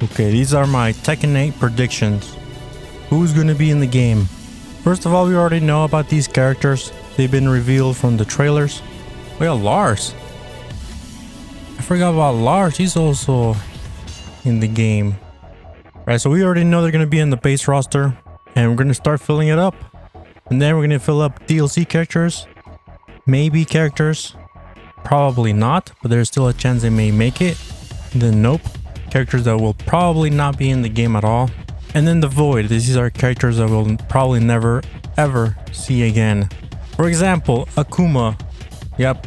Okay, these are my Tekken 8 predictions. Who's gonna be in the game? First of all, we already know about these characters. They've been revealed from the trailers. We got Lars. I forgot about Lars. He's also in the game. Right, so we already know they're gonna be in the base roster. And we're gonna start filling it up. And then we're gonna fill up DLC characters. Maybe characters. Probably not, but there's still a chance they may make it. And then nope. Characters that will probably not be in the game at all. And then the Void. These are characters that we'll probably never ever see again. For example, Akuma. Yep,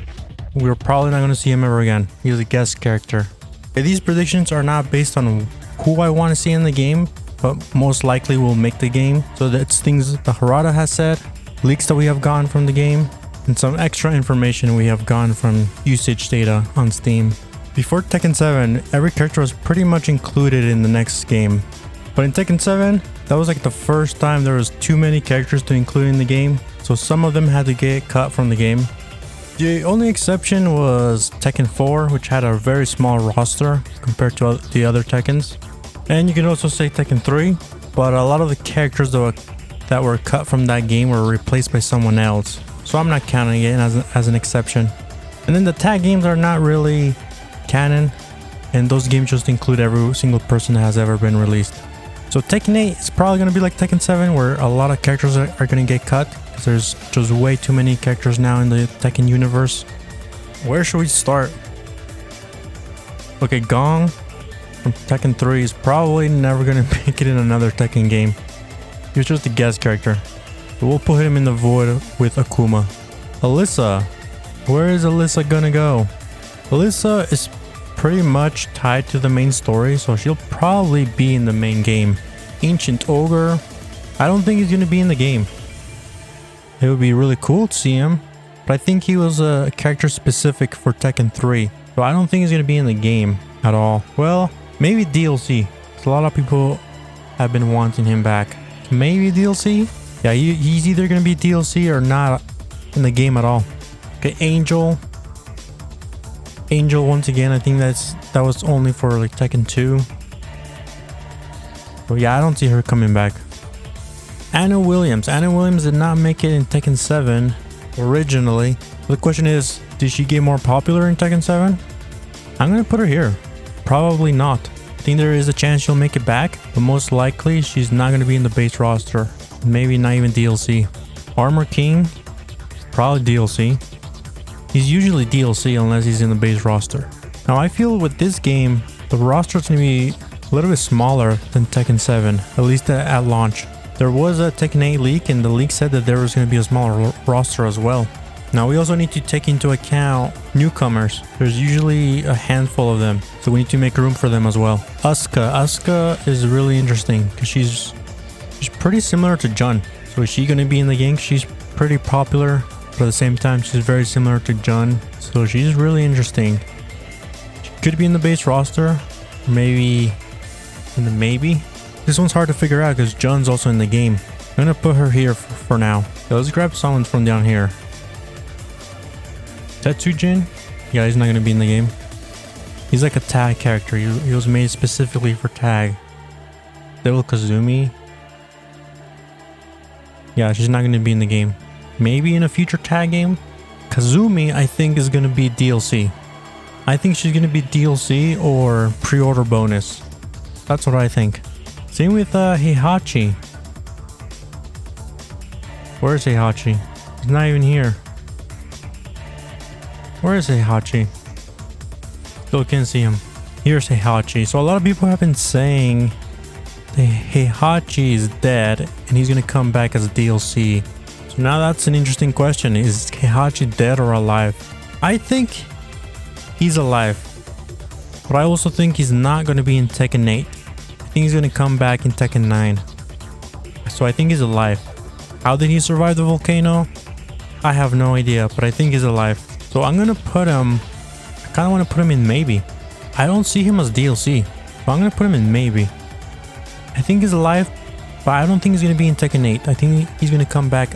we're probably not going to see him ever again. He's a guest character. Okay, these predictions are not based on who I want to see in the game, but most likely will make the game. So that's things that Harada has said, leaks that we have gotten from the game, and some extra information we have gotten from usage data on Steam. Before Tekken 7, every character was pretty much included in the next game. But in Tekken 7, that was like the first time there was too many characters to include in the game, so some of them had to get cut from the game. The only exception was Tekken 4, which had a very small roster compared to the other Tekkens. And you can also say Tekken 3, but a lot of the characters that were cut from that game were replaced by someone else, so I'm not counting it as an exception. And then the tag games are not really canon, and those games just include every single person that has ever been released. So Tekken 8 is probably going to be like Tekken 7, where a lot of characters are going to get cut because there's just way too many characters now in the Tekken universe. Where should we start? Okay, Gong from Tekken 3 is probably never going to make it in another Tekken game. He was just a guest character, but we'll put him in the Void with Akuma. Alyssa, where is Alyssa gonna go? Alyssa is pretty much tied to the main story, so she'll probably be in the main game. Ancient Ogre, I don't think he's gonna be in the game. It would be really cool to see him, but I think he was a character specific for Tekken 3, so I don't think he's gonna be in the game at all. Well, maybe DLC, because a lot of people have been wanting him back. Maybe DLC? Yeah, he's either gonna be DLC or not in the game at all. Okay, Angel, once again, I think that was only for like Tekken 2. So yeah, I don't see her coming back. Anna Williams did not make it in Tekken 7 originally. The question is, did she get more popular in Tekken 7? I'm gonna put her here. Probably not. I think there is a chance she'll make it back, but most likely she's not gonna be in the base roster. Maybe not even DLC. Armor King, probably DLC. He's usually DLC unless he's in the base roster. Now I feel with this game, the roster is going to be a little bit smaller than Tekken 7, at least at launch. There was a Tekken 8 leak, and the leak said that there was going to be a smaller roster as well. Now we also need to take into account newcomers. There's usually a handful of them, so we need to make room for them as well. Asuka is really interesting because she's pretty similar to Jun. So is she going to be in the game? She's pretty popular. But at the same time, she's very similar to Jun, so she's really interesting. She could be in the base roster, maybe in the maybe. This one's hard to figure out because Jun's also in the game. I'm gonna put her here for now. So let's grab someone from down here. Tetsujin? Yeah, he's not gonna be in the game. He's like a tag character. He was made specifically for tag. Devil Kazumi? Yeah, she's not gonna be in the game. Maybe in a future tag game. Kazumi, I think, is going to be DLC. I think she's going to be DLC or pre-order bonus. That's what I think. Same with Heihachi. Where's Heihachi? He's not even here. Where is Heihachi? Still can't see him. Here's Heihachi. So a lot of people have been saying that Heihachi is dead and he's going to come back as a DLC. So now that's an interesting question. Is Heihachi dead or alive? I think he's alive. But I also think he's not going to be in Tekken 8. I think he's going to come back in Tekken 9. So I think he's alive. How did he survive the volcano? I have no idea, but I think he's alive. So I'm going to put him... I kind of want to put him in maybe. I don't see him as DLC. So I'm going to put him in maybe. I think he's alive. But I don't think he's going to be in Tekken 8. I think he's going to come back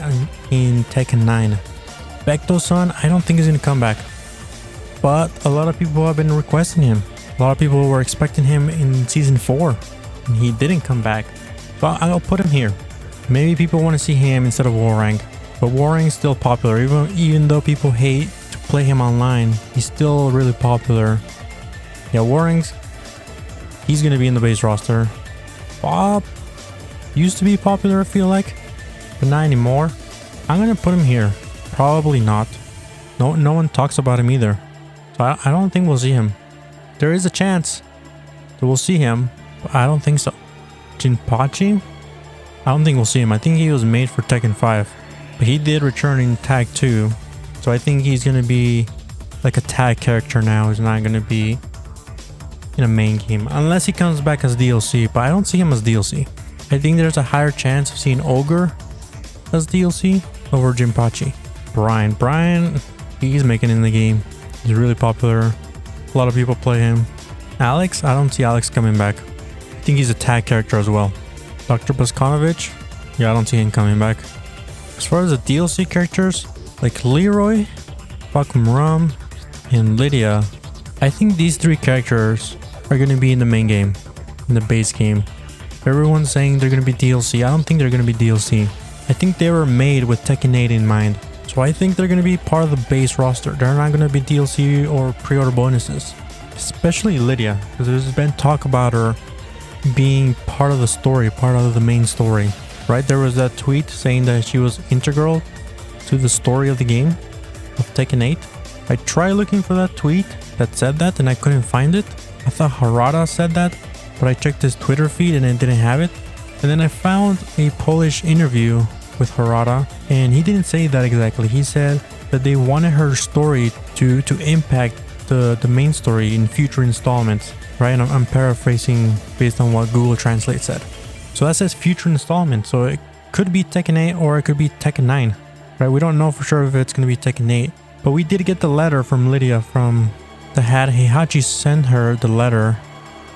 in Tekken 9. Becto-san, I don't think he's going to come back. But a lot of people have been requesting him. A lot of people were expecting him in season 4, and he didn't come back. So I'll put him here. Maybe people want to see him instead of Warang, but Warang is still popular. Even though people hate to play him online, he's still really popular. Yeah, Warang's, he's gonna be in the base roster. Bob used to be popular, I feel like, but not anymore. I'm gonna put him here. Probably not. No one talks about him either, so I don't think we'll see him. There is a chance that we'll see him, but I don't think so. Jinpachi? I don't think we'll see him. I think he was made for Tekken 5, but he did return in Tag 2, so I think he's gonna be like a tag character now. He's not gonna be in a main game unless he comes back as DLC, but I don't see him as DLC. I think there's a higher chance of seeing Ogre as DLC over Jinpachi. Brian, he's making it in the game. He's really popular. A lot of people play him. Alex, I don't see Alex coming back. I think he's a tag character as well. Dr. Boskanovich, yeah, I don't see him coming back. As far as the DLC characters, like Leroy, Bakumram, and Lydia, I think these 3 characters are going to be in the main game, in the base game. Everyone's saying they're going to be DLC. I don't think they're going to be DLC. I think they were made with Tekken 8 in mind. So I think they're going to be part of the base roster. They're not going to be DLC or pre-order bonuses. Especially Lydia, because there's been talk about her being part of the story, part of the main story. Right, there was that tweet saying that she was integral to the story of the game, of Tekken 8. I tried looking for that tweet that said that and I couldn't find it. I thought Harada said that, but I checked his Twitter feed and it didn't have it. And then I found a Polish interview with Harada, and he didn't say that exactly. He said that they wanted her story to impact the main story in future installments, right? And I'm paraphrasing based on what Google Translate said. So that says future installment, so it could be Tekken 8 or it could be Tekken 9, right? We don't know for sure if it's going to be Tekken 8, but we did get the letter from Lydia from the had Heihachi send her the letter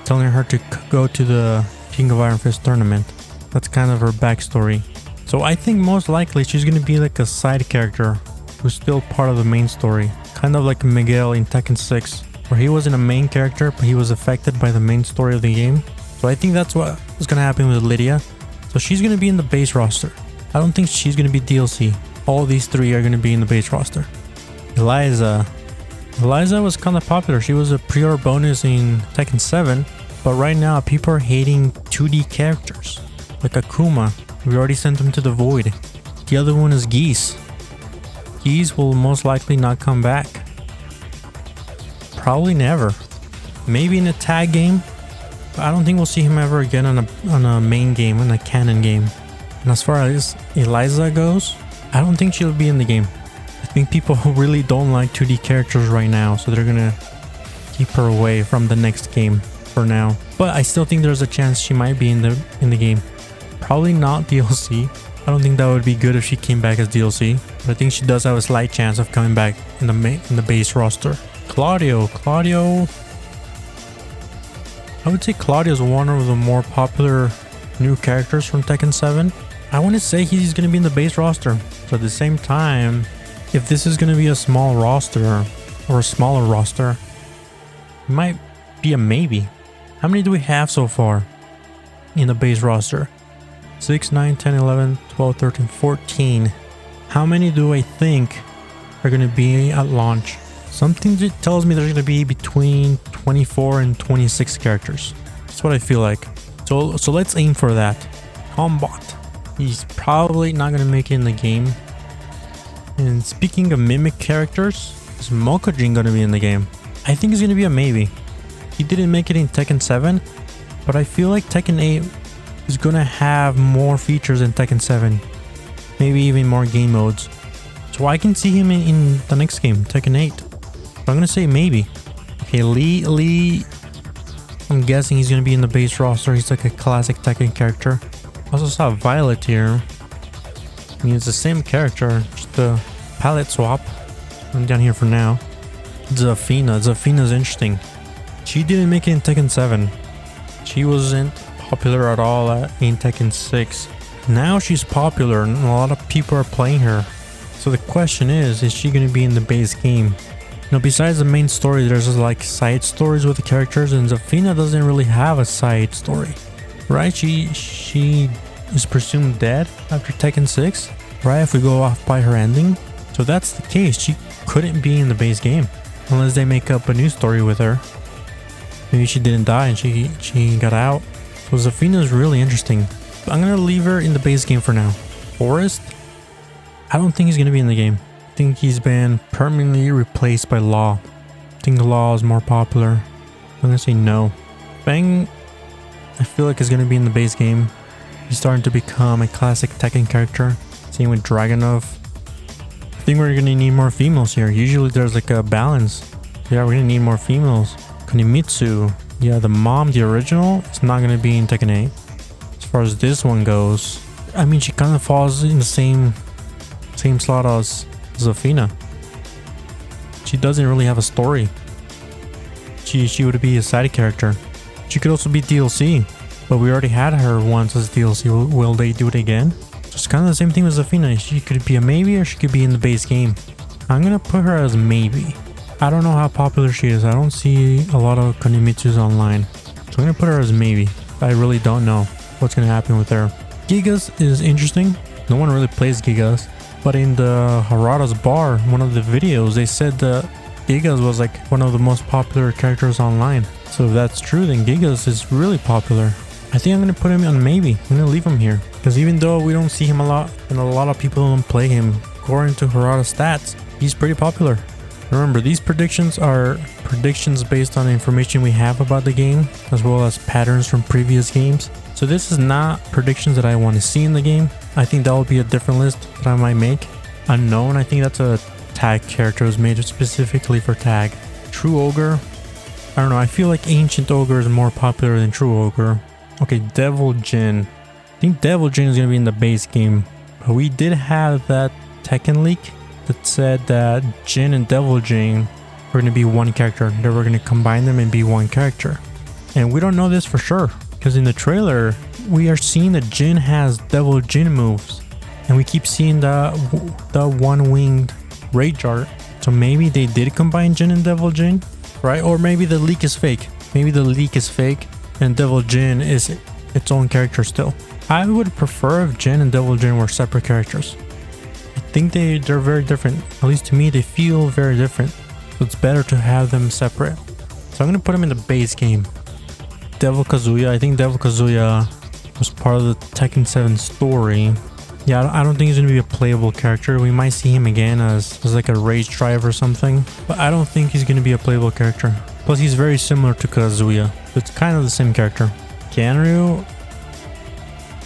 telling her to go to the King of Iron Fist tournament. That's kind of her backstory. So I think most likely she's going to be like a side character who's still part of the main story. Kind of like Miguel in Tekken 6, where he wasn't a main character, but he was affected by the main story of the game. So I think that's what is going to happen with Lydia. So she's going to be in the base roster. I don't think she's going to be DLC. All these 3 are going to be in the base roster. Eliza was kind of popular. She was a pre-order bonus in Tekken 7, but right now people are hating 2D characters like Akuma. We already sent him to the void. The other one is Geese. Geese will most likely not come back. Probably never. Maybe in a tag game, but I don't think we'll see him ever again on a main game, on a canon game. And as far as Eliza goes, I don't think she'll be in the game. I think people really don't like 2D characters right now, so they're gonna keep her away from the next game for now. But I still think there's a chance she might be in the game. Probably not DLC. I don't think that would be good if she came back as DLC, but I think she does have a slight chance of coming back in the base roster. Claudio, I would say Claudio is one of the more popular new characters from Tekken 7. I want to say he's going to be in the base roster, but at the same time, if this is going to be a small roster or a smaller roster, it might be a maybe. How many do we have so far in the base roster? 6, 9, 10, 11, 12, 13, 14. How many do I think are going to be at launch? Something that tells me there's going to be between 24 and 26 characters. That's what I feel like. So let's aim for that. Combat. He's probably not going to make it in the game. And speaking of mimic characters, is Mokujin going to be in the game? I think it's going to be a maybe. He didn't make it in Tekken 7, but I feel like Tekken 8 is going to have more features than Tekken 7. Maybe even more game modes. So I can see him in the next game, Tekken 8. So I'm going to say maybe. Okay, Lee, I'm guessing he's going to be in the base roster. He's like a classic Tekken character. I also saw Violet here. I mean, it's the same character, just a palette swap. I'm down here for now. Zafina's interesting. She didn't make it in Tekken 7. She wasn't popular at all in Tekken 6. Now she's popular and a lot of people are playing her. So the question is she going to be in the base game? besides the main story, there's just like side stories with the characters, and Zafina doesn't really have a side story, right? She is presumed dead after Tekken 6, right? If we go off by her ending. So that's the case. She couldn't be in the base game unless they make up a new story with her. Maybe she didn't die and she got out. So Zafina is really interesting. I'm gonna leave her in the base game for now. Forrest, I don't think he's gonna be in the game. I think he's been permanently replaced by Law. I think Law is more popular. I'm gonna say no. Fang, I feel like is gonna be in the base game. He's starting to become a classic Tekken character. Same with Dragunov. I think we're gonna need more females here. Usually there's like a balance. Yeah, we're gonna need more females. Kunimitsu, yeah, the mom, the original, is not gonna be in Tekken 8. As far as this one goes, I mean, she kind of falls in the same slot as Zafina. She doesn't really have a story. She would be a side character. She could also be DLC, but we already had her once as DLC. Will they do it again? It's kind of the same thing with Zafina. She could be a maybe, or she could be in the base game. I'm gonna put her as maybe. I don't know how popular she is. I don't see a lot of Kunimitsus online, so I'm gonna put her as maybe. I really don't know what's gonna happen with her. Gigas is interesting. No one really plays Gigas, but in the Harada's bar, one of the videos, they said that Gigas was like one of the most popular characters online. So if that's true, then Gigas is really popular. I think I'm gonna put him on maybe. I'm gonna leave him here because even though we don't see him a lot and a lot of people don't play him, according to Harada's stats, he's pretty popular. Remember, these predictions are predictions based on information we have about the game, as well as patterns from previous games. So this is not predictions that I want to see in the game. I think that will be a different list that I might make. Unknown, I think that's a tag character. It was made specifically for tag. True Ogre, I don't know. I feel like Ancient Ogre is more popular than True Ogre. Okay, Devil Jin. I think Devil Jin is going to be in the base game. But we did have that Tekken leak that said that Jin and Devil Jin were going to be one character. They were going to combine them and be one character. And we don't know this for sure, because in the trailer, we are seeing that Jin has Devil Jin moves. And we keep seeing the one-winged Rage Art. So maybe they did combine Jin and Devil Jin, right? Or maybe the leak is fake. Maybe the leak is fake and Devil Jin is its own character still. I would prefer if Jin and Devil Jin were separate characters. I think they're very different. At least to me, they feel very different. So it's better to have them separate. So I'm going to put them in the base game. Devil Kazuya. I think Devil Kazuya was part of the Tekken 7 story. Yeah, I don't think he's going to be a playable character. We might see him again as like a rage drive or something. But I don't think he's going to be a playable character. Plus, he's very similar to Kazuya. It's kind of the same character. Ganryu,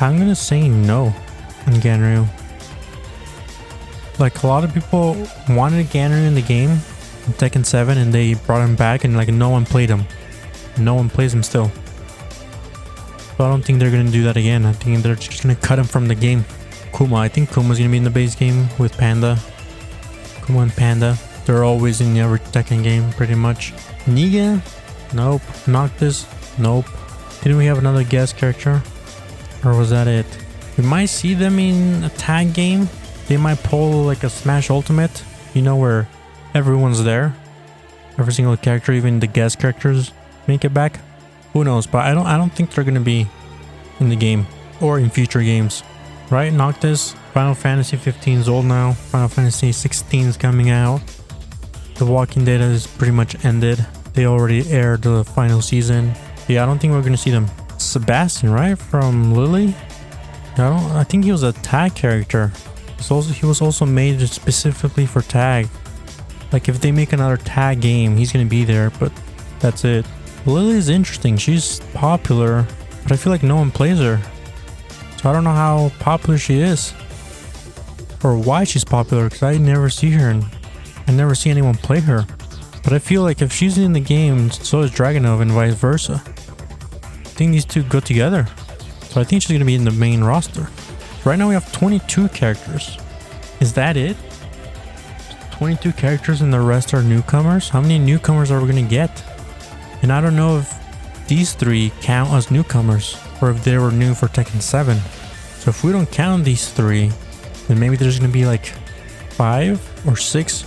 I'm going to say no on Ganryu. Like, a lot of people wanted Ganryu in the game in Tekken 7 and they brought him back and like no one played him. No one plays him still. So I don't think they're going to do that again. I think they're just going to cut him from the game. Kuma, I think Kuma's going to be in the base game with Panda. Kuma and Panda. They're always in every Tekken game pretty much. Negan? Nope. Noctis? Nope. Didn't we have another guest character? Or was that it? We might see them in a tag game. They might pull like a Smash Ultimate. You know, where everyone's there. Every single character, even the guest characters, make it back. Who knows? But I don't think they're going to be in the game or in future games. Right, Noctis? Final Fantasy 15 is old now. Final Fantasy 16 is coming out. The Walking Dead has pretty much ended. They already aired the final season. Yeah, I don't think we're gonna see them. Sebastian, right? From Lily? I think he was a tag character. He was also made specifically for tag. Like, if they make another tag game, he's gonna be there, but that's it. Lily is interesting. She's popular, but I feel like no one plays her. I don't know how popular she is or why she's popular, because I never see her and I never see anyone play her. But I feel like if she's in the game, so is Dragunov and vice versa. I think these two go together. So I think she's going to be in the main roster. Right now we have 22 characters. Is that it? 22 characters and the rest are newcomers? How many newcomers are we going to get? And I don't know if these three count as newcomers, or if they were new for Tekken 7. So if we don't count these three, then maybe there's going to be like 5 or 6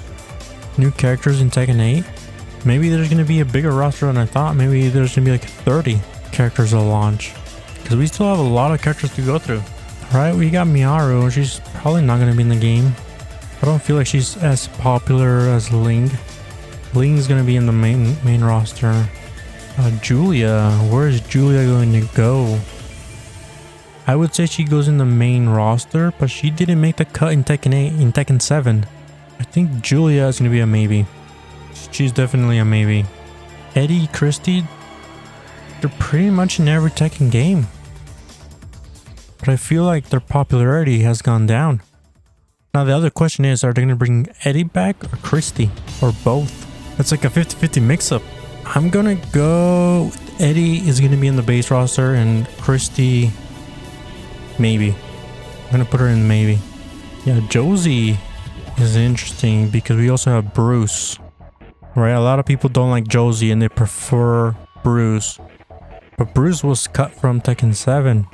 new characters in Tekken 8. Maybe there's going to be a bigger roster than I thought. Maybe there's going to be like 30 characters at launch. Because we still have a lot of characters to go through. Alright, we got Miaru. She's probably not going to be in the game. I don't feel like she's as popular as Ling. Ling's going to be in the main roster. Julia. Where is Julia going to go? I would say she goes in the main roster, but she didn't make the cut in Tekken 8, in Tekken 7. I think Julia is going to be a maybe. She's definitely a maybe. Eddie, Christy, they're pretty much in every Tekken game. But I feel like their popularity has gone down. Now the other question is, are they going to bring Eddie back or Christy? Or both? It's like a 50-50 mix-up. I'm going to go with Eddie is going to be in the base roster and Christy maybe. I'm going to put her in maybe. Yeah, Josie is interesting because we also have Bruce. Right, a lot of people don't like Josie and they prefer Bruce. But Bruce was cut from Tekken 7.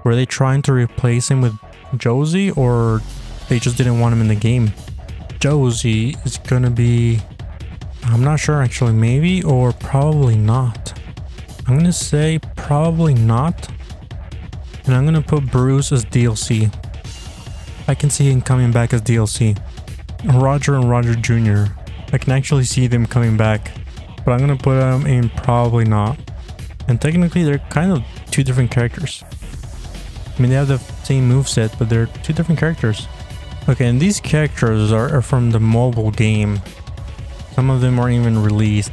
Were they trying to replace him with Josie or they just didn't want him in the game? Josie is gonna be... I'm not sure actually, maybe or probably not. I'm gonna say probably not. And I'm gonna put Bruce as DLC. I can see him coming back as DLC. Roger and Roger Jr. I can actually see them coming back, but I'm gonna put them in probably not. And technically they're kind of two different characters. I mean, they have the same moveset, but they're two different characters. Okay, and these characters are from the mobile game. Some of them aren't even released.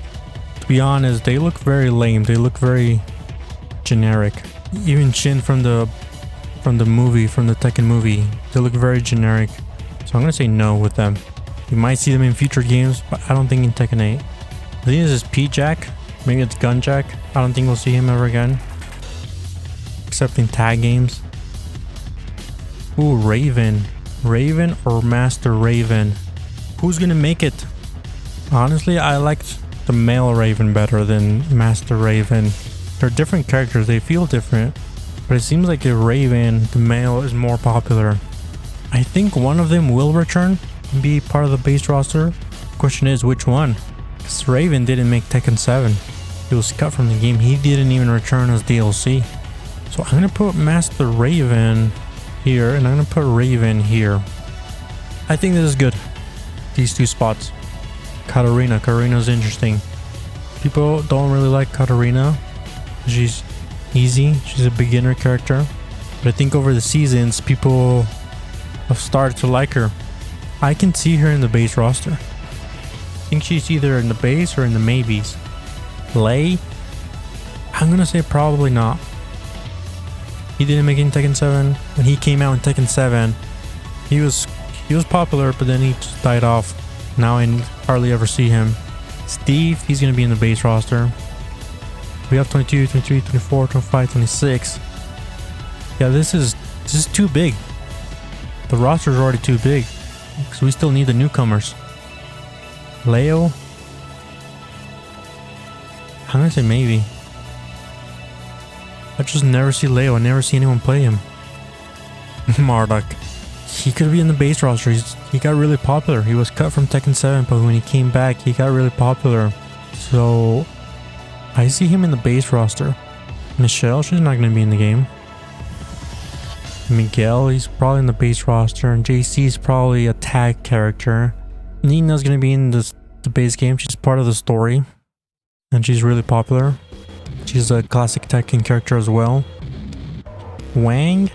To be honest, they look very lame. They look very generic. Even Shin from the movie, from the Tekken movie, they look very generic. So I'm gonna say no with them. You might see them in future games, but I don't think in Tekken 8. I think this is P-Jack. Maybe it's Gunjack. I don't think we'll see him ever again. Except in tag games. Ooh, Raven. Raven or Master Raven? Who's gonna make it? Honestly, I liked the male Raven better than Master Raven. They're different characters. They feel different. But it seems like the Raven, the male, is more popular. I think one of them will return and be part of the base roster. Question is, which one? Because Raven didn't make Tekken 7. He was cut from the game. He didn't even return as DLC. So I'm going to put Master Raven here and I'm going to put Raven here. I think this is good. These two spots. Katarina. Katarina's interesting. People don't really like Katarina. She's easy. She's a beginner character. But I think over the seasons, people have started to like her. I can see her in the base roster. I think she's either in the base or in the maybes. Lei? I'm gonna say probably not. He didn't make it in Tekken 7. When he came out in Tekken 7, he was popular, but then he just died off. Now I hardly ever see him. Steve, he's gonna be in the base roster. We have 22, 23, 24, 25, 26. Yeah, this is too big. The roster's already too big. Because we still need the newcomers. Leo? I'm gonna say maybe. I just never see Leo. I never see anyone play him. Marduk. He could be in the base roster. He got really popular. He was cut from Tekken 7, but when he came back, he got really popular. So I see him in the base roster. Michelle, she's not going to be in the game. Miguel, he's probably in the base roster. And JC is probably a tag character. Nina's going to be in the base game. She's part of the story. And she's really popular. She's a classic Tekken character as well. Wang?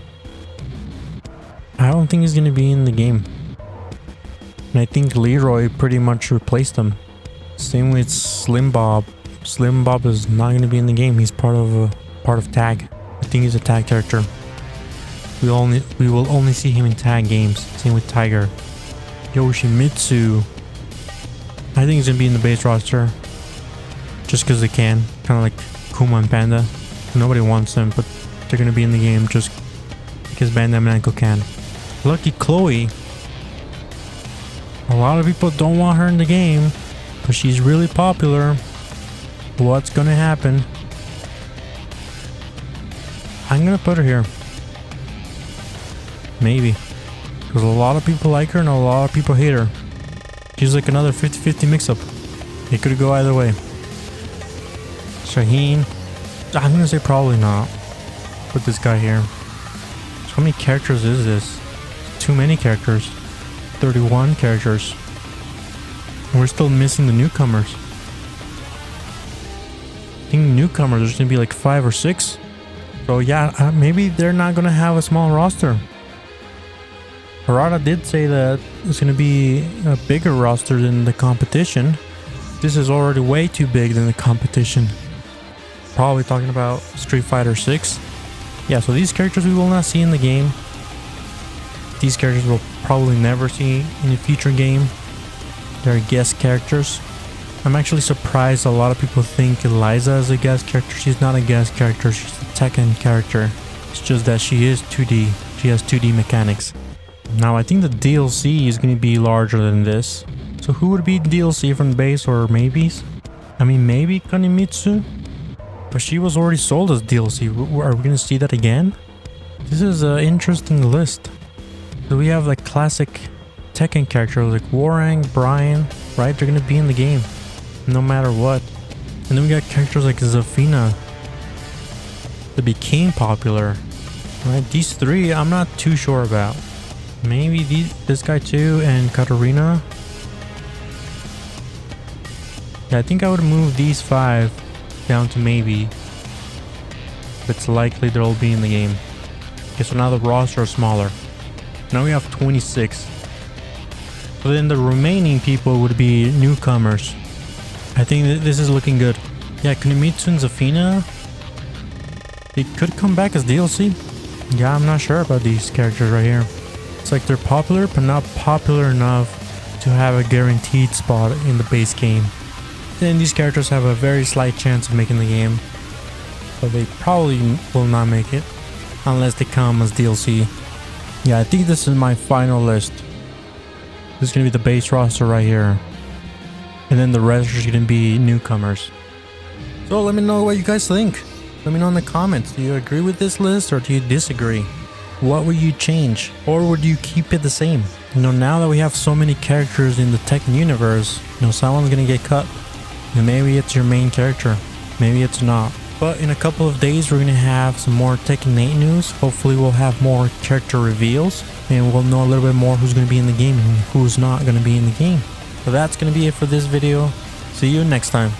I don't think he's going to be in the game. And I think Leroy pretty much replaced him. Same with Slim Bob. Slim Bob is not going to be in the game. He's part of tag. I think he's a tag character. We will only see him in tag games. Same with Tiger. Yoshimitsu. I think he's going to be in the base roster. Just because they can. Kind of like Kuma and Panda. Nobody wants them, but they're going to be in the game just because Bandai Namco can. Lucky Chloe. A lot of people don't want her in the game, but she's really popular. What's gonna happen? I'm gonna put her here. Maybe. Because a lot of people like her and a lot of people hate her. She's like another 50-50 mix-up. It could go either way. Shaheen. I'm gonna say probably not. Put this guy here. So how many characters is this? Too many characters. 31 characters. We're still missing the newcomers. I think newcomers, there's gonna be like 5 or 6. So yeah, maybe they're not gonna have a small roster. Harada did say that it's gonna be a bigger roster than the competition. This is already way too big than the competition. Probably talking about Street Fighter 6. Yeah, so these characters we will not see in the game. These characters we'll probably never see in a future game. They're guest characters. I'm actually surprised a lot of people think Eliza is a guest character. She's not a guest character, she's a Tekken character. It's just that she is 2D. She has 2D mechanics. Now I think the DLC is going to be larger than this. So who would be DLC from the base, or maybes? I mean, maybe Kunimitsu? But she was already sold as DLC. Are we going to see that again? This is an interesting list. So we have like classic Tekken characters like Warang, Brian, right? They're going to be in the game no matter what. And then we got characters like Zafina that became popular, right? These three I'm not too sure about. Maybe this guy too, and Katarina. Yeah, I think I would move these 5 down to maybe. It's likely they'll be in the game. Okay, so now the roster is smaller. Now we have 26. So then the remaining people would be newcomers. I think that this is looking good. Yeah, Kunimitsu and Zafina, they could come back as DLC. Yeah, I'm not sure about these characters right here. It's like they're popular, but not popular enough to have a guaranteed spot in the base game. Then these characters have a very slight chance of making the game, but they probably will not make it unless they come as DLC. Yeah, I think this is my final list. This is going to be the base roster right here. And then the rest is going to be newcomers. So let me know what you guys think. Let me know in the comments. Do you agree with this list or do you disagree? What would you change? Or would you keep it the same? You know, now that we have so many characters in the Tekken universe, you know, someone's going to get cut. And maybe it's your main character. Maybe it's not. But in a couple of days, we're going to have some more Tekken 8 news. Hopefully we'll have more character reveals. And we'll know a little bit more who's going to be in the game and who's not going to be in the game. So that's going to be it for this video. See you next time.